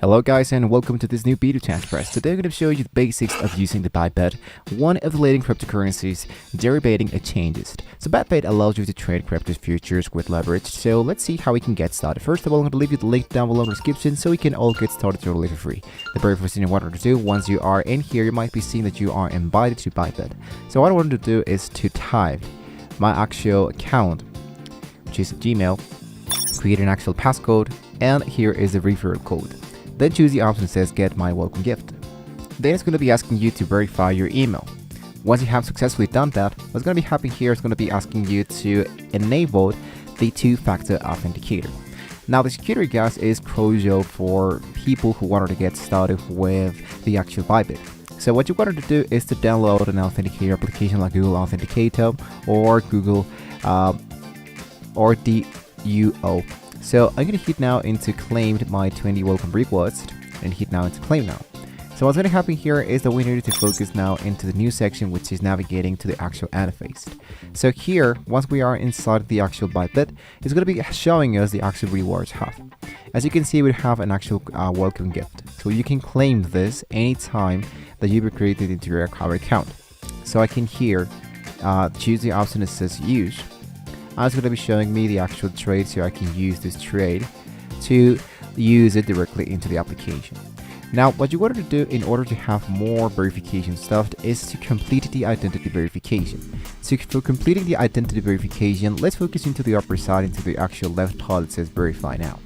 Hello guys and welcome to this new video test press. Today I'm going to show you the basics of using the Bybit, one of the leading cryptocurrencies derivating exchanges. So Bybit allows you to trade crypto futures with leverage, so let's see how we can get started. First of all, I'm going to leave you the link down below in the description so we can all get started totally for free. The very first thing you want to do, once you are in here, you might be seeing that you are invited to Bybit. So what I want to do is to type my actual account, which is Gmail, create an actual passcode, and here is the referral code. Then choose the option that says get my welcome gift. Then it's going to be asking you to verify your email. Once you have successfully done that, what's going to be happening here is going to be asking you to enable the two-factor authenticator. Now the security guys is crucial for people who wanted to get started with the actual Bybit. So what you wanted to do is to download an authenticator application like Google Authenticator or Google or DUO. So I'm going to hit now into claimed my 20 welcome rewards and hit now into claim now. So what's going to happen here is that we need to focus now into the new section, which is navigating to the actual interface. So here, once we are inside the actual Bybit, it's going to be showing us the actual rewards hub. As you can see, we have an actual welcome gift. So you can claim this anytime that you were created into your account. So I can here choose the option that says use. It's going to be showing me the actual trade, so I can use this trade to use it directly into the application. Now what you want to do in order to have more verification stuff is to complete the identity verification. So for completing the identity verification, let's focus into the upper side into the actual left part that says verify now.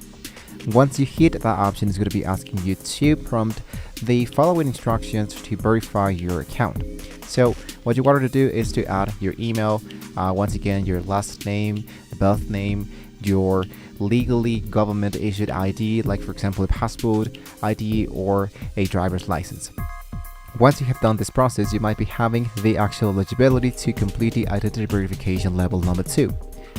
Once you hit that option, it's going to be asking you to prompt the following instructions to verify your account. So what you want to do is to add your email, once again your last name, birth name, your legally government issued ID, like for example a passport ID or a driver's license. Once you have done this process, you might be having the actual eligibility to complete the identity verification level number 2.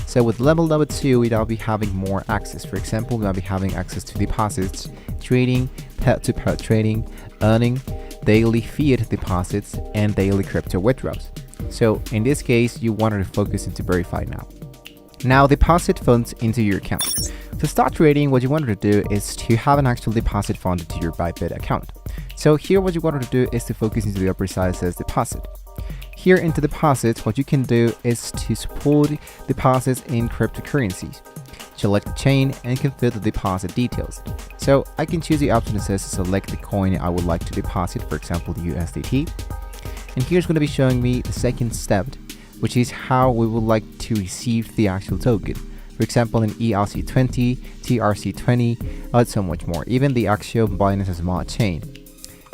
So with level number 2, we now be having more access. For example, we might be having access to deposits, trading, peer-to-peer trading, earning, daily fiat deposits, and daily crypto withdrawals. So in this case, you wanted to focus into verify now. Now deposit funds into your account. To start trading, what you wanted to do is to have an actual deposit fund into your Bybit account. So here what you wanted to do is to focus into the upper side that says deposit. Here into deposits, what you can do is to support deposits in cryptocurrencies. Select the chain and configure the deposit details. So I can choose the option that says select the coin I would like to deposit, for example the USDT. And here's going to be showing me the second step, which is how we would like to receive the actual token. For example, in ERC20, TRC20, and so much more, even the actual Binance Smart Chain.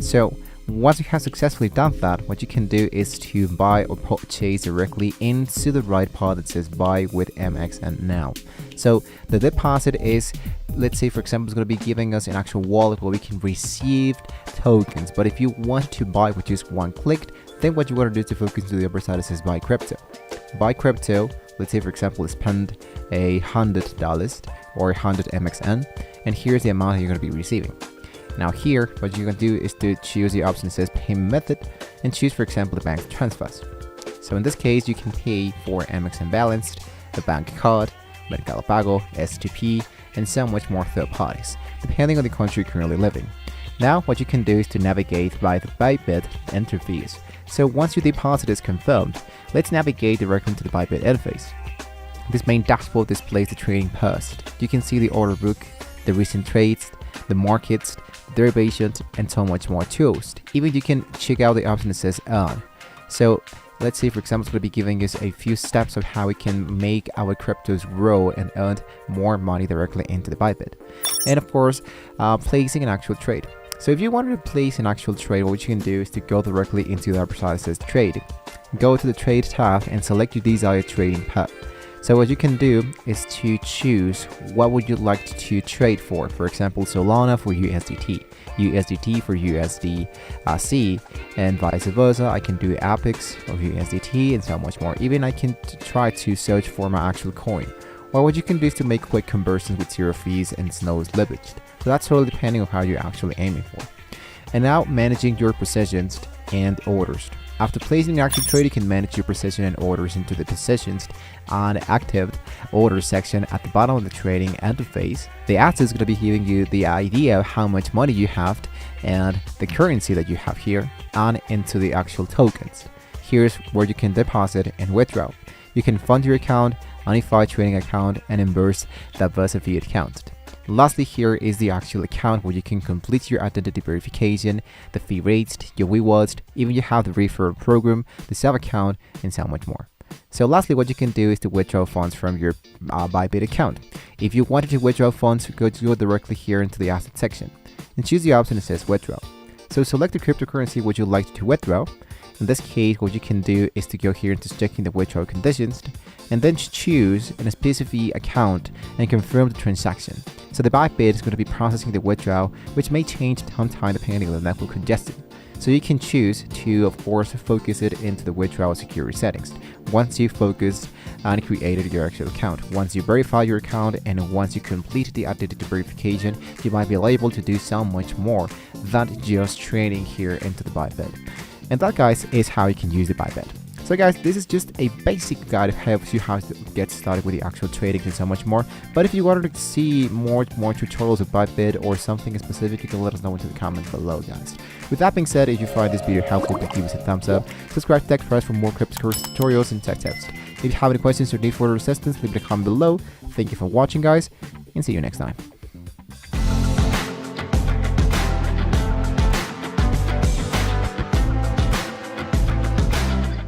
So once you have successfully done that, what you can do is to buy or purchase directly into the right part that says buy with MXN now. So the deposit is, let's say for example, it's going to be giving us an actual wallet where we can receive tokens. But if you want to buy with just one click, then what you want to do is to focus to the upper side that says buy crypto. Buy crypto, let's say for example, spend $100 or 100 MXN, and here's the amount that you're going to be receiving. Now here, what you're going to do is to choose the option that says payment method and choose for example the bank transfers. So in this case, you can pay for MXN balanced, a bank card, Mercado Pago, S2P, and so much more third parties, depending on the country you're currently living. Now what you can do is to navigate by the Bybit interface. So once your deposit is confirmed, let's navigate directly to the Bybit interface. This main dashboard displays the trading post. You can see the order book, the recent trades, the markets, derivations, and so much more tools. Even you can check out the option that says earn. So let's say for example, it's going to be giving us a few steps of how we can make our cryptos grow and earn more money directly into the Bybit. And of course, placing an actual trade. So if you wanted to place an actual trade, what you can do is to go directly into the upper side that says trade. Go to the trade tab and select your desired trading path. So what you can do is to choose what would you like to trade for. For example, Solana for USDT, USDT for USDC, and vice versa. I can do Apex of USDT and so much more. Even I can try to search for my actual coin. Or what you can do is to make quick conversions with zero fees and no leverage. So that's totally depending on how you're actually aiming for. And now managing your positions and orders. After placing an actual trade, you can manage your position and orders into the positions and active order section at the bottom of the trading interface. The asset is going to be giving you the idea of how much money you have and the currency that you have here, and into the actual tokens. Here's where you can deposit and withdraw. You can fund your account, unify trading account, and embrace diversity account. Lastly, here is the actual account where you can complete your identity verification, the fee rates, your rewards, even you have the referral program, the sub account, and so much more. So lastly, what you can do is to withdraw funds from your Bybit account. If you wanted to withdraw funds, go directly here into the asset section and choose the option that says withdraw. So select the cryptocurrency which you'd like to withdraw. In this case, what you can do is to go here into checking the withdrawal conditions and then choose a specific account and confirm the transaction. So the Bybit is going to be processing the withdrawal, which may change sometime depending on the network congestion. So you can choose to, of course, focus it into the withdrawal security settings. Once you focused and created your actual account, once you verify your account, and once you complete the identity verification, you might be able to do so much more than just trading here into the Bybit. And that, guys, is how you can use the Bybit. So guys, this is just a basic guide that helps you how to get started with the actual trading and so much more. But if you wanted to see more tutorials of Bybit or something specific, you can let us know in the comments below, guys. With that being said, if you find this video helpful, then give us a thumbs up. Subscribe to Tech Press for more cryptocurrency tutorials and tech tips. If you have any questions or need further assistance, leave it in a comment below. Thank you for watching, guys, and see you next time.